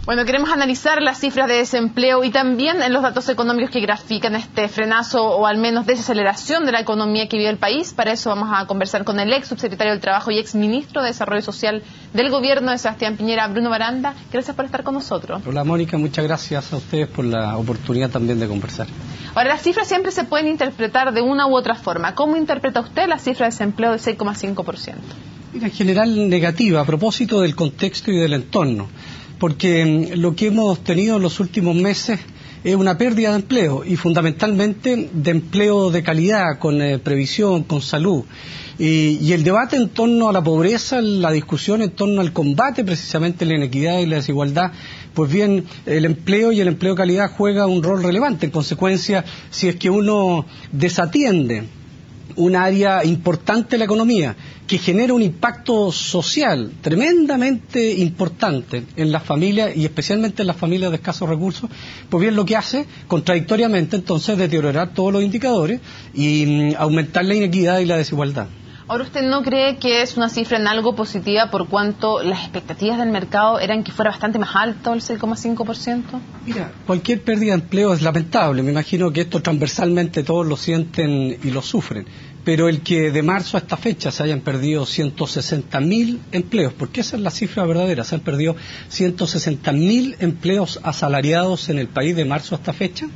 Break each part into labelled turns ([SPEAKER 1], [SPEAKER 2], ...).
[SPEAKER 1] Bueno, queremos analizar las cifras de desempleo y también en los datos económicos que grafican este frenazo o al menos desaceleración de la economía que vive el país. Para eso vamos a conversar con el ex subsecretario del Trabajo y ex ministro de Desarrollo Social del Gobierno de Sebastián Piñera, Bruno Baranda. Gracias por estar con nosotros.
[SPEAKER 2] Hola Mónica, muchas gracias a ustedes por la oportunidad también de conversar.
[SPEAKER 1] Ahora, las cifras siempre se pueden interpretar de una u otra forma. ¿Cómo interpreta usted la cifra de desempleo del 6,5%?
[SPEAKER 2] Mira, en general negativa a propósito del contexto y del entorno, porque lo que hemos tenido en los últimos meses es una pérdida de empleo y fundamentalmente de empleo de calidad, con previsión, con salud. Y el debate en torno a la pobreza, la discusión en torno al combate precisamente la inequidad y la desigualdad, pues bien, el empleo y el empleo de calidad juega un rol relevante. En consecuencia, si es que uno desatiende un área importante de la economía que genera un impacto social tremendamente importante en las familias y especialmente en las familias de escasos recursos, pues bien lo que hace contradictoriamente entonces deteriorar todos los indicadores y aumentar la inequidad y la desigualdad.
[SPEAKER 1] Ahora, ¿usted no cree que es una cifra en algo positiva por cuanto las expectativas del mercado eran que fuera bastante más alto el 6,5%?
[SPEAKER 2] Mira, cualquier pérdida de empleo es lamentable. Me imagino que esto transversalmente todos lo sienten y lo sufren. Pero el que de marzo a esta fecha se hayan perdido 160.000 empleos, porque esa es la cifra verdadera, se han perdido 160.000 empleos asalariados en el país de marzo a esta fecha,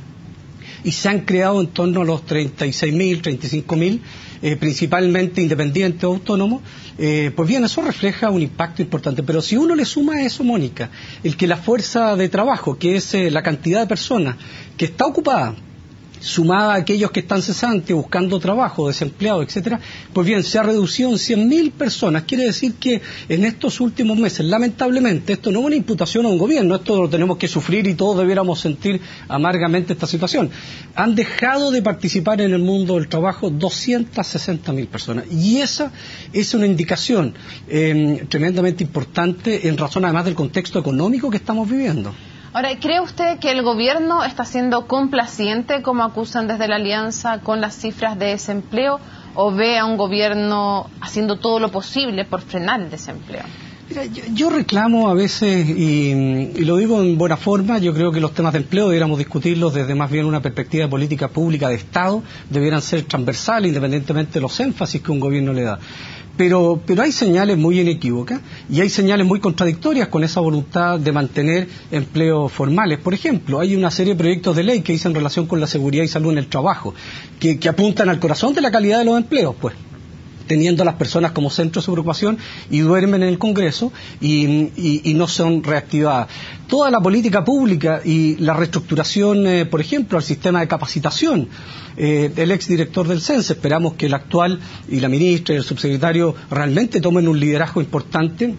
[SPEAKER 2] y se han creado en torno a los 36.000, 35.000, principalmente independientes o autónomos. Pues bien, eso refleja un impacto importante. Pero si uno le suma a eso, Mónica, el que la fuerza de trabajo, que es la cantidad de personas que está ocupada, sumada a aquellos que están cesantes, buscando trabajo, desempleados, etcétera, pues bien, se ha reducido en 100.000 personas. Quiere decir que en estos últimos meses, lamentablemente, esto no es una imputación a un gobierno, esto lo tenemos que sufrir y todos debiéramos sentir amargamente esta situación. Han dejado de participar en el mundo del trabajo 260.000 personas. Y esa es una indicación tremendamente importante en razón además del contexto económico que estamos viviendo.
[SPEAKER 1] Ahora, ¿cree usted que el gobierno está siendo complaciente, como acusan desde la Alianza, con las cifras de desempleo, o ve a un gobierno haciendo todo lo posible por frenar el desempleo?
[SPEAKER 2] Mira, yo reclamo a veces, y lo digo en buena forma, yo creo que los temas de empleo debiéramos discutirlos desde más bien una perspectiva de política pública de Estado, debieran ser transversales independientemente de los énfasis que un gobierno le da. Pero hay señales muy inequívocas y hay señales muy contradictorias con esa voluntad de mantener empleos formales. Por ejemplo, hay una serie de proyectos de ley que dicen relación con la seguridad y salud en el trabajo, que apuntan al corazón de la calidad de los empleos, pues, teniendo a las personas como centro de su preocupación, y duermen en el Congreso y no son reactivadas. Toda la política pública y la reestructuración, por ejemplo, al sistema de capacitación del exdirector del CENSE, esperamos que el actual y la ministra y el subsecretario realmente tomen un liderazgo importante.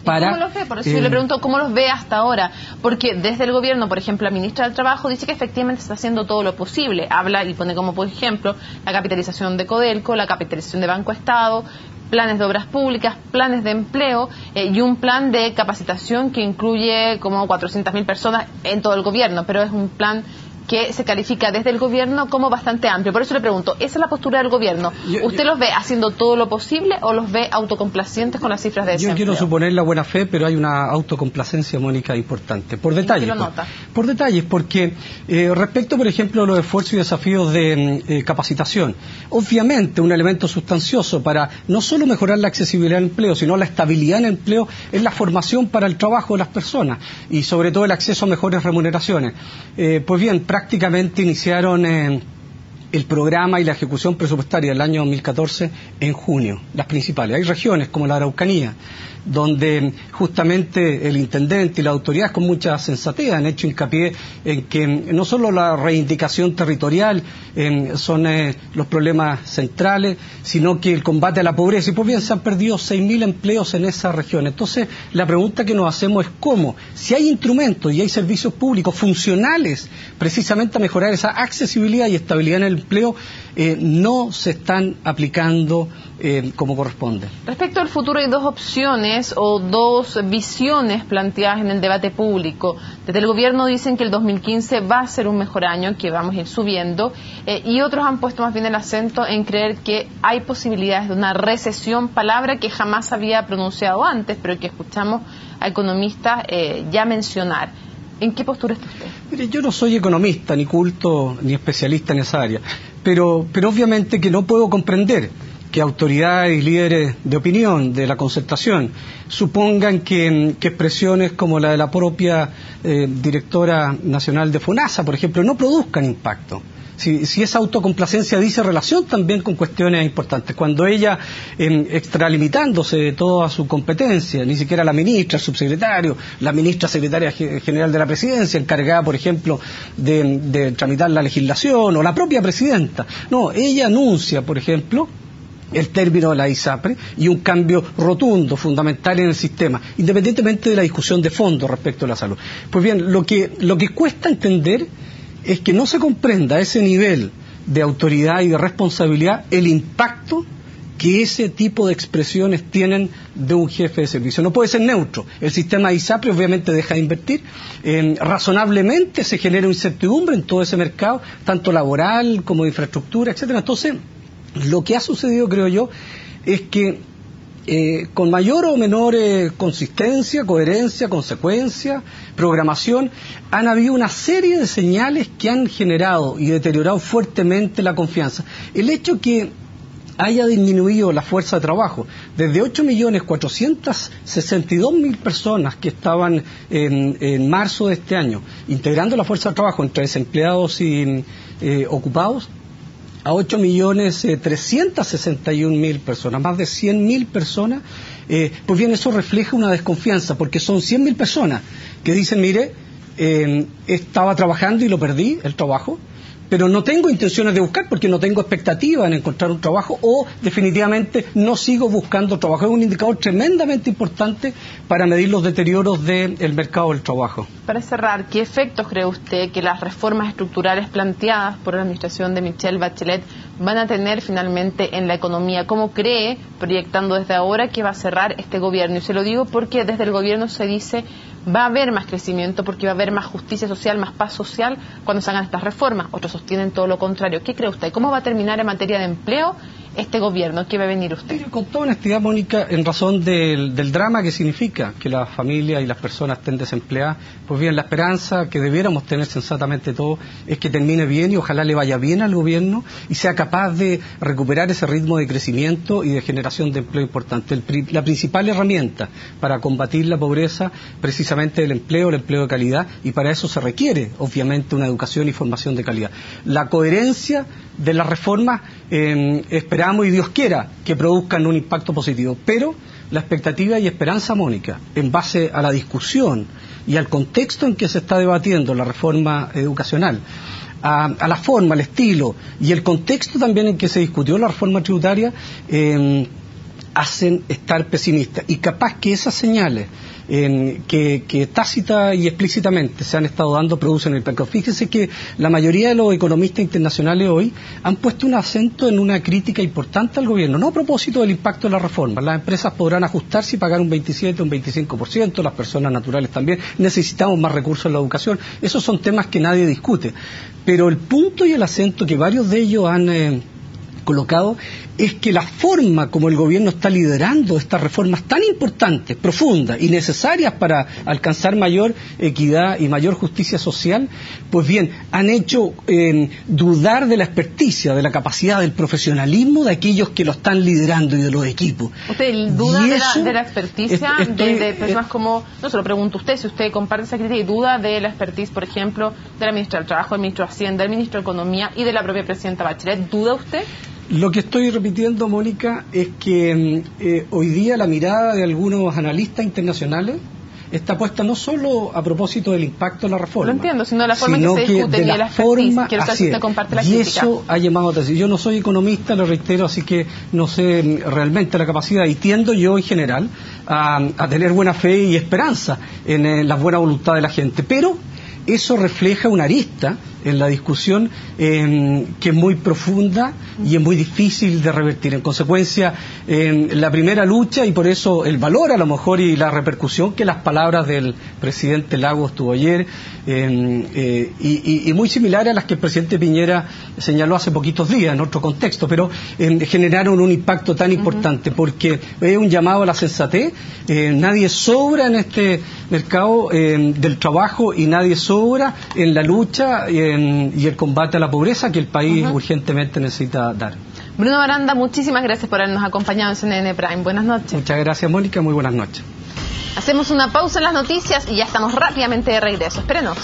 [SPEAKER 1] ¿Cómo los ve? Por eso yo le pregunto cómo los ve hasta ahora, porque desde el gobierno, por ejemplo, la ministra del Trabajo dice que efectivamente se está haciendo todo lo posible, habla y pone como por ejemplo la capitalización de Codelco, la capitalización de Banco Estado, planes de obras públicas, planes de empleo y un plan de capacitación que incluye como 400.000 personas en todo el gobierno, pero es un plan que se califica desde el gobierno como bastante amplio. Por eso le pregunto, ¿esa es la postura del gobierno? ¿Usted los ve haciendo todo lo posible o los ve autocomplacientes con las cifras de desempleo?
[SPEAKER 2] Yo quiero suponer la buena fe, pero hay una autocomplacencia, Mónica, importante. Por detalles. Por detalles, porque respecto, por ejemplo, a los esfuerzos y desafíos de capacitación, obviamente un elemento sustancioso para no solo mejorar la accesibilidad al empleo, sino la estabilidad en el empleo, es la formación para el trabajo de las personas y sobre todo el acceso a mejores remuneraciones. Pues bien, prácticamente iniciaron el programa y la ejecución presupuestaria del año 2014 en junio, las principales. Hay regiones como la Araucanía, donde justamente el intendente y la autoridad con mucha sensatez han hecho hincapié en que no solo la reivindicación territorial son los problemas centrales, sino que el combate a la pobreza. Y pues bien, se han perdido 6.000 empleos en esa región. Entonces, la pregunta que nos hacemos es cómo, si hay instrumentos y hay servicios públicos funcionales precisamente a mejorar esa accesibilidad y estabilidad en el del empleo no se están aplicando como corresponde.
[SPEAKER 1] Respecto al futuro, hay dos opciones o dos visiones planteadas en el debate público. Desde el gobierno dicen que el 2015 va a ser un mejor año, que vamos a ir subiendo, y otros han puesto más bien el acento en creer que hay posibilidades de una recesión, palabra que jamás había pronunciado antes, pero que escuchamos a economistas ya mencionar. ¿En qué postura está usted?
[SPEAKER 2] Mire, yo no soy economista, ni culto, ni especialista en esa área, pero obviamente que no puedo comprender que autoridades y líderes de opinión de la concertación supongan que expresiones como la de la propia directora nacional de FONASA, por ejemplo, no produzcan impacto. Si esa autocomplacencia dice relación también con cuestiones importantes, cuando ella, extralimitándose de toda su competencia, ni siquiera la ministra, el subsecretario, la ministra secretaria general de la presidencia, encargada, por ejemplo, de tramitar la legislación, o la propia presidenta, no, ella anuncia, por ejemplo, el término de la ISAPRE y un cambio rotundo, fundamental en el sistema, independientemente de la discusión de fondo respecto a la salud. Pues bien, lo que cuesta entender es que no se comprenda a ese nivel de autoridad y de responsabilidad el impacto que ese tipo de expresiones tienen de un jefe de servicio. No puede ser neutro. El sistema de ISAPRE obviamente deja de invertir. Razonablemente se genera incertidumbre en todo ese mercado, tanto laboral como de infraestructura, etcétera. Entonces, lo que ha sucedido, creo yo, es que con mayor o menor consistencia, coherencia, consecuencia, programación, han habido una serie de señales que han generado y deteriorado fuertemente la confianza. El hecho que haya disminuido la fuerza de trabajo desde 8.462.000 personas que estaban en marzo de este año integrando la fuerza de trabajo entre desempleados y ocupados, a 8.361.000 personas, más de 100.000 personas, pues bien, eso refleja una desconfianza, porque son 100.000 personas que dicen, mire, estaba trabajando y lo perdí, el trabajo, pero no tengo intenciones de buscar porque no tengo expectativa en encontrar un trabajo, o definitivamente no sigo buscando trabajo. Es un indicador tremendamente importante para medir los deterioros del mercado del trabajo.
[SPEAKER 1] Para cerrar, ¿qué efectos cree usted que las reformas estructurales planteadas por la administración de Michelle Bachelet van a tener finalmente en la economía? ¿Cómo cree, proyectando desde ahora, que va a cerrar este gobierno? Y se lo digo porque desde el gobierno se dice va a haber más crecimiento porque va a haber más justicia social, más paz social cuando se hagan estas reformas. Otros sostienen todo lo contrario. ¿Qué cree usted? ¿Cómo va a terminar en materia de empleo este gobierno? ¿Qué va a venir usted?
[SPEAKER 2] Mire, con toda honestidad, Mónica, en razón del drama que significa que las familias y las personas estén desempleadas, pues bien, la esperanza que debiéramos tener sensatamente todos es que termine bien y ojalá le vaya bien al gobierno y sea capaz de recuperar ese ritmo de crecimiento y de generación de empleo importante. La principal herramienta para combatir la pobreza, precisamente el empleo de calidad, y para eso se requiere, obviamente, una educación y formación de calidad. La coherencia de las reformas, esperamos y Dios quiera que produzcan un impacto positivo, pero la expectativa y esperanza, Mónica, en base a la discusión y al contexto en que se está debatiendo la reforma educacional, a la forma, al estilo y el contexto también en que se discutió la reforma tributaria, hacen estar pesimistas, y capaz que esas señales que tácita y explícitamente se han estado dando producen el impacto. Fíjense que la mayoría de los economistas internacionales hoy han puesto un acento en una crítica importante al gobierno, no a propósito del impacto de la reforma. Las empresas podrán ajustarse y pagar un 27 o un 25%, las personas naturales también. Necesitamos más recursos en la educación. Esos son temas que nadie discute, pero el punto y el acento que varios de ellos han colocado es que la forma como el gobierno está liderando estas reformas tan importantes, profundas y necesarias para alcanzar mayor equidad y mayor justicia social, pues bien, han hecho dudar de la experticia, de la capacidad, del profesionalismo de aquellos que lo están liderando y de los equipos.
[SPEAKER 1] ¿Usted duda de la experticia de personas como, no se lo pregunto a usted, si usted comparte esa crítica, y duda de la expertise, por ejemplo, de la ministra del Trabajo, del ministro de Hacienda, del ministro de Economía y de la propia presidenta Bachelet? ¿Duda usted?
[SPEAKER 2] Lo que estoy repitiendo, Mónica, es que hoy día la mirada de algunos analistas internacionales está puesta no solo a propósito del impacto de la reforma.
[SPEAKER 1] Lo entiendo, sino de la forma en que se discute y de la expertise. Quiero saber si usted comparte la crítica.
[SPEAKER 2] Y eso ha llamado a atención. Yo no soy economista, lo reitero, así que no sé realmente la capacidad, y tiendo yo en general a tener buena fe y esperanza en la buena voluntad de la gente. Pero eso refleja una arista en la discusión que es muy profunda y es muy difícil de revertir. En consecuencia, la primera lucha, y por eso el valor a lo mejor y la repercusión que las palabras del presidente Lagos tuvo ayer, y muy similar a las que el presidente Piñera señaló hace poquitos días en otro contexto, pero generaron un impacto tan importante, porque es un llamado a la sensatez. Nadie sobra en este mercado del trabajo y nadie sobra en la lucha y el combate a la pobreza que el país urgentemente necesita dar.
[SPEAKER 1] Bruno Baranda, muchísimas gracias por habernos acompañado en CNN Prime. Buenas noches.
[SPEAKER 2] Muchas gracias, Mónica. Muy buenas noches.
[SPEAKER 1] Hacemos una pausa en las noticias y ya estamos rápidamente de regreso. Espérenos.